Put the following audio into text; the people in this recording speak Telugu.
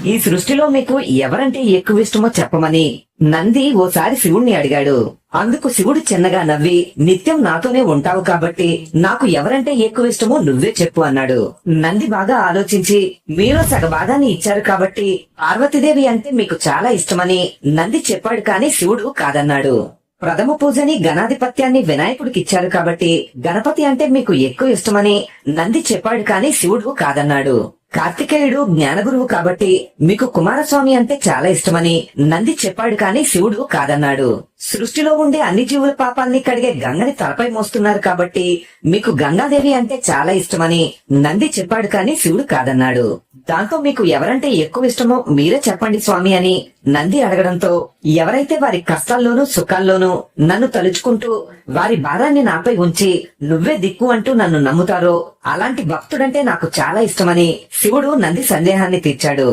ఈ సృష్టిలో మీకు ఎవరంటే ఎక్కువ ఇష్టమో చెప్పమని నంది ఓసారి శివుణ్ణి అడిగాడు. అందుకు శివుడు చిన్నగా నవ్వి, నిత్యం నాతోనే ఉంటావు కాబట్టి నాకు ఎవరంటే ఎక్కువ ఇష్టమో నువ్వే చెప్పు అన్నాడు. నంది బాగా ఆలోచించి, మీలో సగభాగాన్ని ఇచ్చారు కాబట్టి పార్వతీదేవి అంటే మీకు చాలా ఇష్టమని నంది చెప్పాడు, కాని శివుడు కాదన్నాడు. ప్రథమ పూజని గణాధిపత్యాన్ని వినాయకుడికిచ్చారు కాబట్టి గణపతి అంటే మీకు ఎక్కువ ఇష్టమని నంది చెప్పాడు, కాని శివుడు కాదన్నాడు. కార్తికేయుడు జ్ఞానగురువు కాబట్టి మీకు కుమారస్వామి అంటే చాలా ఇష్టమని నంది చెప్పాడు, కాని శివుడు కాదన్నాడు. సృష్టిలో ఉండే అన్ని జీవుల పాపాల్ని కడిగే గంగని తలపై మోస్తున్నారు కాబట్టి మీకు గంగాదేవి అంటే చాలా ఇష్టమని నంది చెప్పాడు, కాని శివుడు కాదన్నాడు. దాంతో మీకు ఎవరంటే ఎక్కువ ఇష్టమో మీరే చెప్పండి స్వామి అని నంది అడగడంతో, ఎవరైతే వారి కష్టాల్లోనూ సుఖాల్లోనూ నన్ను తలుచుకుంటూ వారి భారాన్ని నాపై ఉంచి నువ్వే దిక్కు అంటూ నన్ను నమ్ముతారో అలాంటి భక్తుడంటే నాకు చాలా ఇష్టమని శివుడు నంది సందేహాన్ని తీర్చాడు.